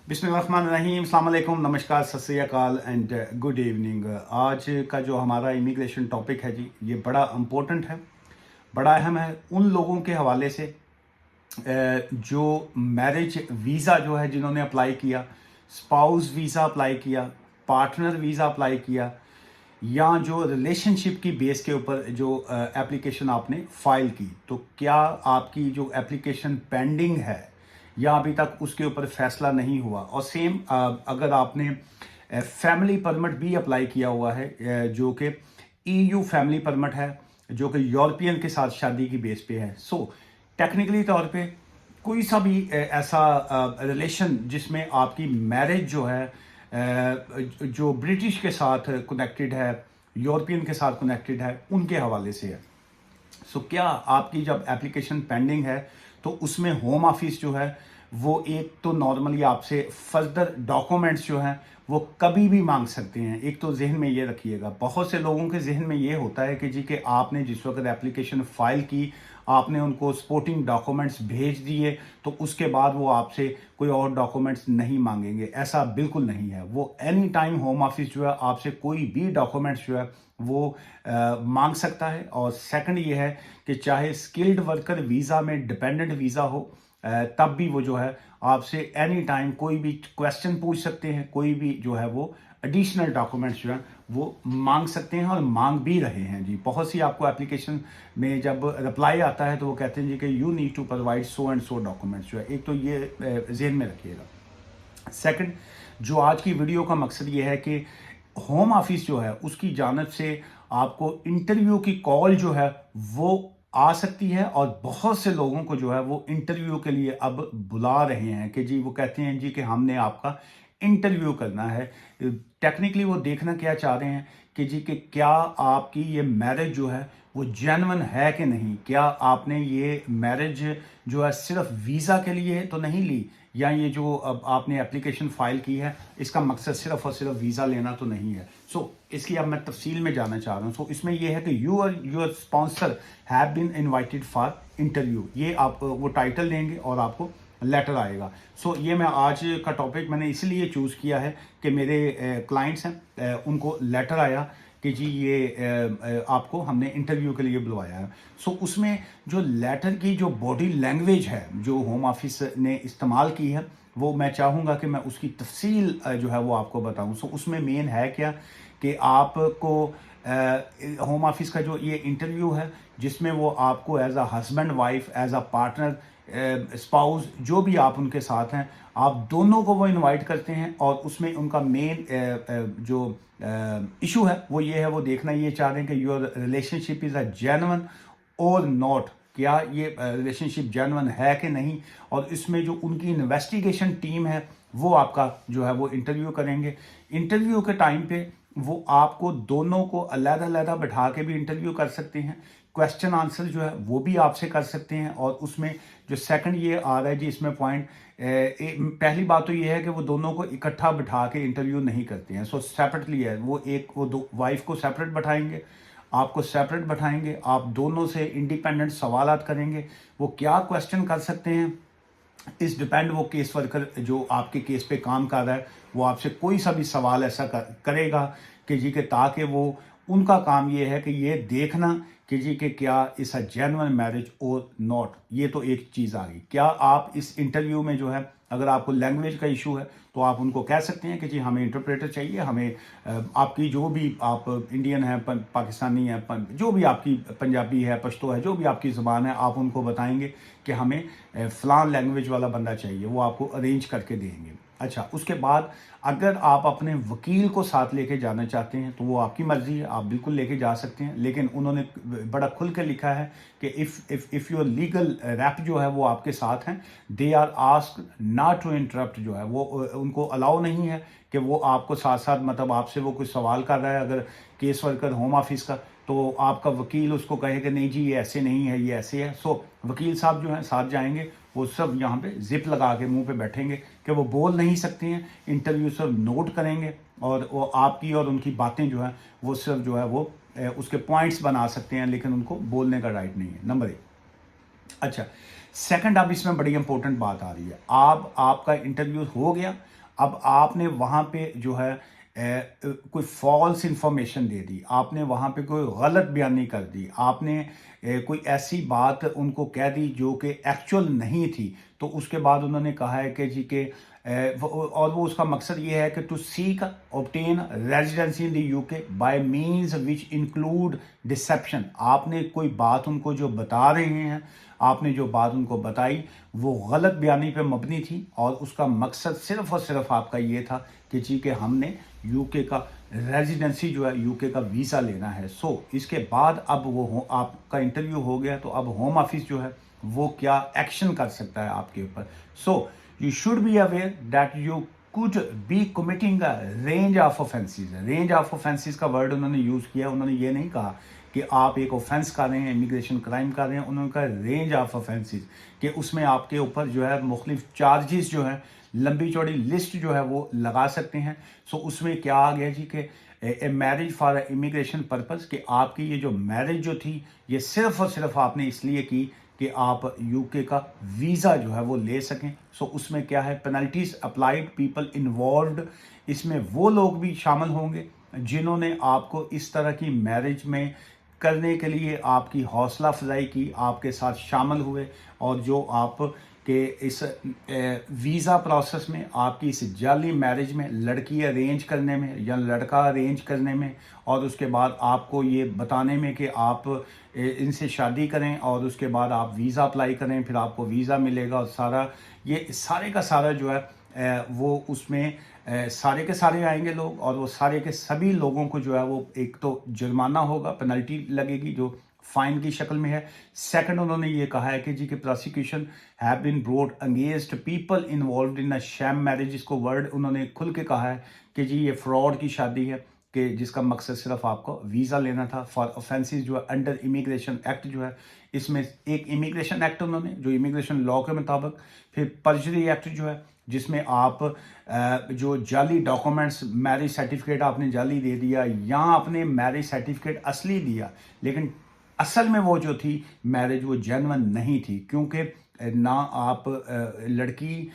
बिस्मिल्लाहिर्रहमानिर्रहीम, अस्सलाम वालेकुम, नमस्कार, सत श्री अकाल एंड गुड इवनिंग। आज का जो हमारा इमिग्रेशन टॉपिक है जी, ये बड़ा इम्पोर्टेंट है, बड़ा अहम है उन लोगों के हवाले से जो मैरिज वीज़ा जो है जिन्होंने अप्लाई किया, स्पाउस वीज़ा अप्लाई किया, पार्टनर वीज़ा अप्लाई किया, या जो रिलेशनशिप की बेस के ऊपर जो एप्लीकेशन आपने फ़ाइल की, तो क्या आपकी जो एप्लीकेशन पेंडिंग है या अभी तक उसके ऊपर फैसला नहीं हुआ। और सेम अगर आपने फैमिली परमिट भी अप्लाई किया हुआ है, जो कि ईयू फैमिली परमिट है, जो कि यूरोपियन के साथ शादी की बेस पे है। सो टेक्निकली तौर पे कोई सा भी ऐसा रिलेशन जिसमें आपकी मैरिज जो है जो ब्रिटिश के साथ कनेक्टेड है, यूरोपियन के साथ कनेक्टेड है, उनके हवाले से है। सो क्या आपकी जब एप्लीकेशन पेंडिंग है तो उसमें होम ऑफिस जो है वो एक तो नॉर्मली आपसे फर्दर डॉक्यूमेंट्स जो हैं वो कभी भी मांग सकते हैं। एक तो जहन में ये रखिएगा, बहुत से लोगों के जहन में ये होता है कि जी कि आपने जिस वक्त एप्लीकेशन फ़ाइल की, आपने उनको सपोर्टिंग डॉक्यूमेंट्स भेज दिए तो उसके बाद वो आपसे कोई और डॉक्यूमेंट्स नहीं मांगेंगे। ऐसा बिल्कुल नहीं है। वो एनी टाइम होम ऑफिस जो है आपसे कोई भी डॉक्यूमेंट्स जो है वो मांग सकता है। और सेकंड ये है कि चाहे स्किल्ड वर्कर वीज़ा में डिपेंडेंट वीज़ा हो, तब भी वो जो है आपसे एनी टाइम कोई भी क्वेश्चन पूछ सकते हैं, कोई भी जो है वो एडिशनल डॉक्यूमेंट्स जो हैं वो मांग सकते हैं और मांग भी रहे हैं जी। बहुत सी आपको एप्लीकेशन में जब रिप्लाई आता है तो वो कहते हैं जी कि you need to provide so and so documents जो है। एक तो ये जहन में रखिएगा। सेकंड, जो आज की वीडियो का मकसद ये है कि होम ऑफिस जो है उसकी जानिब से आपको इंटरव्यू की कॉल जो है वो आ सकती है, और बहुत से लोगों को जो है वो इंटरव्यू के लिए अब बुला रहे हैं कि जी वो कहते हैं जी कि हमने आपका इंटरव्यू करना है। टेक्निकली वो देखना क्या चाह रहे हैं कि जी कि क्या आपकी ये मैरिज जो है वो जेन्युइन है कि नहीं, क्या आपने ये मैरिज जो है सिर्फ वीज़ा के लिए तो नहीं ली, या ये जो अब आपने एप्लीकेशन फ़ाइल की है इसका मकसद सिर्फ और सिर्फ वीज़ा लेना तो नहीं है। सो इसकी अब मैं तफसील में जाना चाह रहा हूँ। सो इसमें यह है कि your sponsor have been invited for interview, ये आप वो टाइटल देंगे और आपको लेटर आएगा। सो ये मैं आज का टॉपिक मैंने इसलिए चूज़ किया है कि मेरे क्लाइंट्स हैं, उनको लेटर आया कि जी ये आपको हमने इंटरव्यू के लिए बुलवाया है। सो उसमें जो लेटर की जो बॉडी लैंग्वेज है जो होम ऑफिस ने इस्तेमाल की है, वो मैं चाहूँगा कि मैं उसकी तफसील जो है वो आपको बताऊँ। सो उसमें मेन है क्या कि आपको होम ऑफिस का जो ये इंटरव्यू है जिसमें वो आपको as a husband wife, as a partner, spouse, जो भी आप उनके साथ हैं, आप दोनों को वो इनवाइट करते हैं। और उसमें उनका मेन जो इशू है वो ये है, वो देखना ये चाह रहे हैं कि your relationship is a genuine और नॉट, क्या ये रिलेशनशिप जेन्युइन है कि नहीं। और इसमें जो उनकी इन्वेस्टिगेशन टीम है वो आपका जो है वो इंटरव्यू करेंगे। इंटरव्यू के टाइम पे वो आपको दोनों को अलग-अलग बैठा के भी इंटरव्यू कर सकते हैं। क्वेश्चन आंसर जो है वो भी आपसे कर सकते हैं। और उसमें जो सेकंड ये आ रहा है जी इसमें पॉइंट, पहली बात तो ये है कि वो दोनों को इकट्ठा बिठा के इंटरव्यू नहीं करते हैं। सो सेपरेटली है वो, एक वो दो वाइफ को सेपरेट बैठाएंगे, आपको सेपरेट बैठाएंगे, आप दोनों से इंडिपेंडेंट सवालात करेंगे। वो क्या क्वेश्चन कर सकते हैं इस डिपेंड, वो केस वर्कर जो आपके केस पे काम कर रहा है वो आपसे कोई सा भी सवाल ऐसा करेगा कि जी कि ताकि वो, उनका काम ये है कि ये देखना कि जी कि क्या इस अ जेन्युइन मैरिज और नॉट। ये तो एक चीज़ आ गई। क्या आप इस इंटरव्यू में जो है अगर आपको लैंग्वेज का इशू है तो आप उनको कह सकते हैं कि जी हमें इंटरप्रेटर चाहिए, हमें आपकी जो भी आप इंडियन है, पाकिस्तानी है, जो भी आपकी पंजाबी है, पश्तो है, जो भी आपकी ज़बान है, आप उनको बताएंगे कि हमें फ़लाँ लैंग्वेज वाला बंदा चाहिए, वो आपको अरेंज करके देंगे। अच्छा, उसके बाद अगर आप अपने वकील को साथ लेके जाना चाहते हैं तो वो आपकी मर्ज़ी है, आप बिल्कुल लेके जा सकते हैं। लेकिन उन्होंने बड़ा खुल के लिखा है कि इफ़ योर लीगल रैप जो है वो आपके साथ हैं, they are asked not to interrupt, जो है वो उनको अलाउ नहीं है कि वो आपको साथ साथ, मतलब आपसे वो कोई सवाल कर रहा है अगर केस वर्कर होम ऑफिस का, तो आपका वकील उसको कहे कि नहीं जी ये ऐसे नहीं है, ये ऐसे है। सो वकील साहब जो हैं साथ जाएंगे, वो सब यहाँ पे जिप लगा के मुंह पे बैठेंगे कि वो बोल नहीं सकते हैं। इंटरव्यू सब नोट करेंगे और वो आपकी और उनकी बातें जो है वो सिर्फ जो है वो उसके पॉइंट्स बना सकते हैं, लेकिन उनको बोलने का राइट नहीं है। नंबर एक। अच्छा, सेकंड, अब इसमें बड़ी इंपॉर्टेंट बात आ रही है, आपका इंटरव्यू हो गया, अब आपने वहाँ पे जो है कोई फॉल्स इंफॉर्मेशन दे दी, आपने वहाँ पे कोई गलत बयानी कर दी, आपने कोई ऐसी बात उनको कह दी जो कि एक्चुअल नहीं थी, तो उसके बाद उन्होंने कहा है कि जी के और वो उसका मकसद ये है कि to seek obtain residency in the UK by means which include deception. आपने कोई बात उनको जो बता रहे हैं, आपने जो बात उनको बताई वो गलत बयानी पे मबनी थी, और उसका मकसद सिर्फ और सिर्फ आपका ये था कि जी कि हमने यूके का रेजिडेंसी जो है, यूके का वीज़ा लेना है। सो इसके बाद अब वो आपका इंटरव्यू हो गया, तो अब होम ऑफिस जो है वो क्या एक्शन कर सकता है आपके ऊपर। सो you should be aware that you could be committing a range of offenses। Range of offences का वर्ड उन्होंने यूज़ किया, उन्होंने ये नहीं कहा कि आप एक ऑफेंस कर रहे हैं, इमिग्रेशन क्राइम कर रहे हैं, उन्होंने कहा रेंज ऑफ ऑफेंसेस, कि उसमें आपके ऊपर जो है मुख्तलिफ चार्जेस जो हैं, लंबी चौड़ी लिस्ट जो है वो लगा सकते हैं। सो उसमें क्या आ गया जी कि a marriage for immigration purpose, कि आपकी ये जो मैरिज जो थी ये सिर्फ और सिर्फ आपने इसलिए की कि आप यूके का वीज़ा जो है वो ले सकें। सो उसमें क्या है, पेनल्टीज अप्लाइड पीपल इन्वॉल्व्ड, इसमें वो लोग भी शामिल होंगे जिन्होंने आपको इस तरह की मैरिज में करने के लिए आपकी हौसला अफजाई की, आपके साथ शामिल हुए, और जो आप के इस वीज़ा प्रोसेस में, आपकी इस जाली मैरिज में, लड़की अरेंज करने में या लड़का अरेंज करने में, और उसके बाद आपको ये बताने में कि आप इनसे शादी करें और उसके बाद आप वीज़ा अप्लाई करें, फिर आपको वीज़ा मिलेगा, और सारा ये सारे का सारा जो है वो उसमें सारे के सारे आएंगे लोग, और वो सारे के सभी लोगों को जो है वो एक तो जुर्माना होगा, पेनल्टी लगेगी जो फाइन की शक्ल में है। सेकंड, उन्होंने ये कहा है कि जी कि prosecution have been brought against people involved in a sham marriage. इसको वर्ड उन्होंने खुल के कहा है कि जी ये फ्रॉड की शादी है, कि जिसका मकसद सिर्फ आपको वीज़ा लेना था फॉर ऑफेंसेस जो है अंडर इमिग्रेशन एक्ट जो है। इसमें एक इमिग्रेशन एक्ट उन्होंने जो इमिग्रेशन लॉ के मुताबिक, फिर पर्जरी एक्ट जो है जिसमें आप जो जाली डॉक्यूमेंट्स, मैरिज सर्टिफिकेट आपने जाली दे दिया, या आपने मैरिज सर्टिफिकेट असली दिया लेकिन असल में वो जो थी मैरिज वो जेन्युइन नहीं थी, क्योंकि ना आप लड़की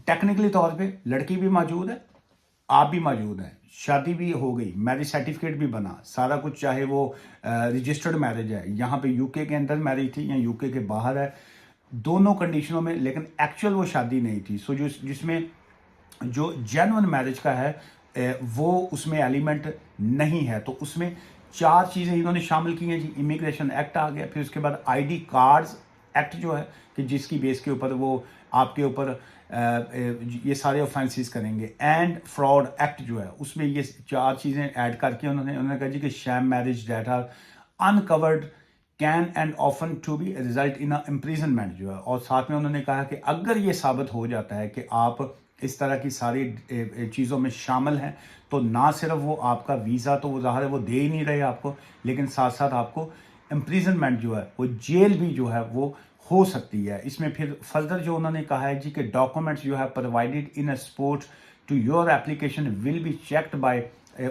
टेक्निकली तौर पे लड़की भी मौजूद है, आप भी मौजूद हैं, शादी भी हो गई, मैरिज सर्टिफिकेट भी बना, सारा कुछ, चाहे वो रजिस्टर्ड मैरिज है, यहाँ पे यूके के अंदर मैरिज थी या यूके के बाहर है, दोनों कंडीशनों में, लेकिन एक्चुअल वो शादी नहीं थी। सो जिसमें जो जेन्युइन मैरिज का है वो उसमें एलिमेंट नहीं है। तो उसमें चार चीज़ें इन्होंने शामिल की हैं जी। इमिग्रेशन एक्ट आ गया, फिर उसके बाद आईडी कार्ड्स एक्ट जो है कि जिसकी बेस के ऊपर वो आपके ऊपर ये सारे ऑफेंसेस करेंगे, एंड फ्रॉड एक्ट जो है उसमें ये चार चीज़ें ऐड करके उन्होंने कहा जी कि sham marriage that are uncovered can and often to be result in a imprisonment जो है। और साथ में उन्होंने कहा कि अगर ये साबित हो जाता है कि आप इस तरह की सारी चीज़ों में शामिल हैं, तो ना सिर्फ वो आपका वीज़ा तो वो ज़ाहिर है वो दे ही नहीं रहे आपको, लेकिन साथ साथ आपको इम्प्रिजनमेंट जो है वो जेल भी जो है वो हो सकती है। इसमें फिर फर्दर जो उन्होंने कहा है जी कि डॉक्यूमेंट्स जो है provided in a support to your application will be checked by,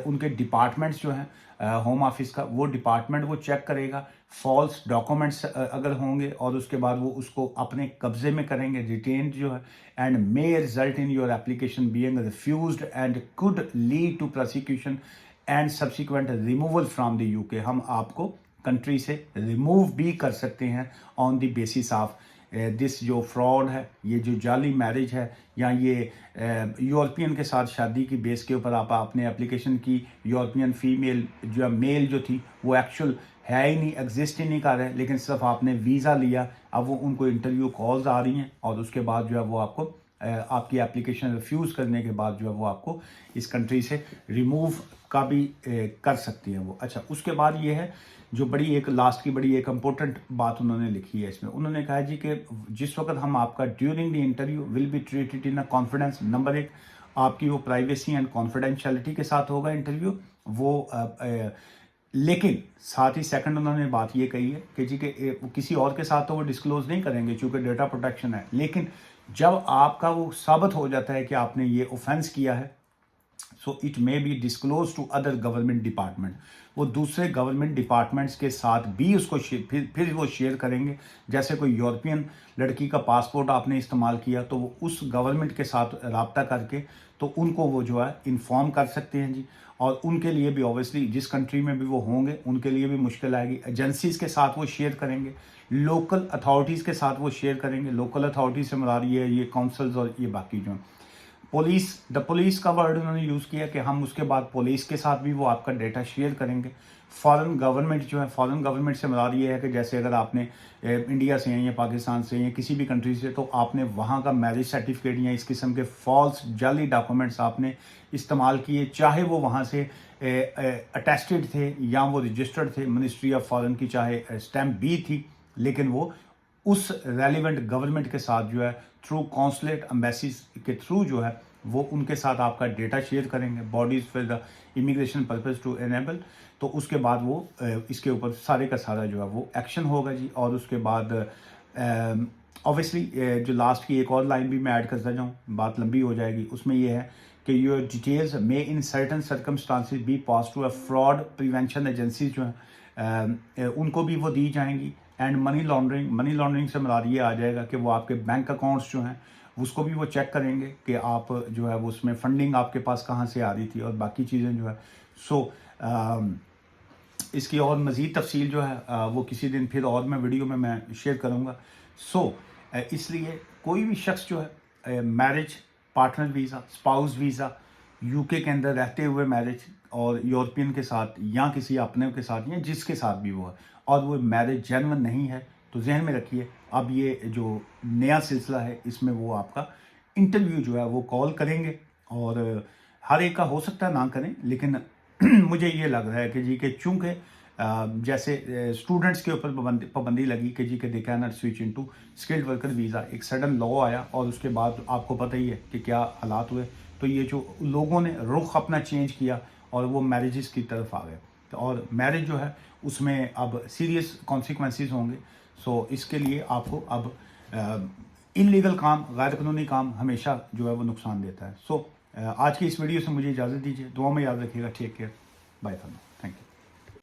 उनके डिपार्टमेंट्स जो हैं होम ऑफिस का, वो डिपार्टमेंट वो चेक करेगा फॉल्स डॉक्यूमेंट्स अगर होंगे, और उसके बाद वो उसको अपने कब्जे में करेंगे, रिटेन जो है, and may result in your application being refused and could lead to prosecution and subsequent removal from the UK. हम आपको कंट्री से रिमूव भी कर सकते हैं on the basis of this जो फ्रॉड है, ये जो जाली मैरिज है, या ये यूरोपियन के साथ शादी की बेस के ऊपर आपने एप्लीकेशन की, यूरोपियन फीमेल जो मेल जो थी वो एक्चुअल है ही नहीं, एग्जिस्ट ही नहीं कर रहे, लेकिन सिर्फ आपने वीज़ा लिया, अब वो उनको इंटरव्यू कॉल्स आ रही हैं, और उसके बाद जो है वो आपको आपकी एप्लीकेशन रिफ्यूज़ करने के बाद जो है वो आपको इस कंट्री से रिमूव का भी कर सकती हैं वो। अच्छा, उसके बाद ये है जो बड़ी एक लास्ट की बड़ी एक इम्पोर्टेंट बात उन्होंने लिखी है इसमें। उन्होंने कहा जी कि जिस वक्त हम आपका during the interview will be treated in a confidence. Number एक, आपकी वो प्राइवेसी एंड कॉन्फिडेंशियलिटी के साथ होगा इंटरव्यू वो, लेकिन साथ ही सेकंड उन्होंने बात ये कही है कि जी कि किसी और के साथ तो वो डिस्क्लोज नहीं करेंगे चूँकि डेटा प्रोटेक्शन है, लेकिन जब आपका वो साबित हो जाता है कि आपने ये ऑफेंस किया है, so it may be disclose to other government department. वो दूसरे गवर्नमेंट डिपार्टमेंट्स के साथ भी उसको फिर वो शेयर करेंगे। जैसे कोई यूरोपियन लड़की का पासपोर्ट आपने इस्तेमाल किया तो वो उस गवर्नमेंट के साथ रब्ता करके तो उनको वो जो है इन्फॉर्म कर सकते हैं जी। और उनके लिए भी ऑब्वियसली जिस कंट्री में भी वो होंगे उनके लिए भी मुश्किल आएगी। एजेंसीज के साथ वो शेयर करेंगे, लोकल अथॉरिटीज़ के साथ वो शेयर करेंगे। लोकल अथॉरिटीज़ से मुराद ये काउंसिल्स और ये बाकी जो पुलिस, द पुलिस का वर्ड उन्होंने यूज़ किया कि हम उसके बाद पुलिस के साथ भी वो आपका डेटा शेयर करेंगे। फॉरेन गवर्नमेंट जो है, फॉरेन गवर्नमेंट से मुराद ये है कि जैसे अगर आपने इंडिया से हैं या पाकिस्तान से या किसी भी कंट्री से, तो आपने वहाँ का मैरिज सर्टिफिकेट या इस किस्म के फॉल्स जाली डॉक्यूमेंट्स आपने इस्तेमाल किए, चाहे वो वहाँ से अटेस्टेड थे या वो रजिस्टर्ड थे मिनिस्ट्री ऑफ फॉरेन की, चाहे स्टैम्प बी थी, लेकिन वो उस रेलिवेंट गवर्नमेंट के साथ जो है थ्रू कॉन्सुलेट एम्बेसीज के थ्रू जो है वो उनके साथ आपका डेटा शेयर करेंगे, bodies for the immigration purpose to enable. तो उसके बाद वो इसके ऊपर सारे का सारा जो है वो एक्शन होगा जी। और उसके बाद ऑब्वियसली जो लास्ट की एक और लाइन भी मैं ऐड करता जाऊँ, बात लंबी हो जाएगी, उसमें ये है कि your details may in certain circumstances be pass to a fraud prevention agencies जो हैं उनको भी वो दी जाएंगी। एंड मनी लॉन्ड्रिंग से मुराद ये आ जाएगा कि वो आपके बैंक अकाउंट्स जो हैं उसको भी वो चेक करेंगे कि आप जो है वो उसमें फंडिंग आपके पास कहाँ से आ रही थी और बाकी चीज़ें जो है। सो इसकी और मज़ीद तफसील जो है वो किसी दिन फिर और मैं वीडियो में मैं शेयर करूँगा। सो इसलिए कोई भी शख्स जो है marriage, partner visa, spouse visa, UK के अंदर रहते हुए मैरिज और यूरोपियन के साथ या किसी अपने के साथ या जिसके साथ भी वो है और वो मैरिज जेन्युइन नहीं है, तो जहन में रखिए अब ये जो नया सिलसिला है इसमें वो आपका इंटरव्यू जो है वो कॉल करेंगे। और हर एक का हो सकता है ना करें, लेकिन मुझे ये लग रहा है कि जी कि चूँकि जैसे स्टूडेंट्स के ऊपर पाबंदी लगी कि जी कि they can not switch into skilled worker visa, एक सडन लॉ आया और उसके बाद आपको पता ही है कि क्या हालात हुए। तो ये जो लोगों ने रुख अपना चेंज किया और वो मैरिजेस की तरफ आ गए, तो और मैरिज जो है उसमें अब सीरियस कॉन्सिक्वेंसेस होंगे। सो इसके लिए आपको अब इलीगल काम, गैर कानूनी काम हमेशा जो है वो नुकसान देता है। सो आज की इस वीडियो से मुझे इजाज़त दीजिए, दुआ में याद रखिएगा। Take care, bye for now, thank you.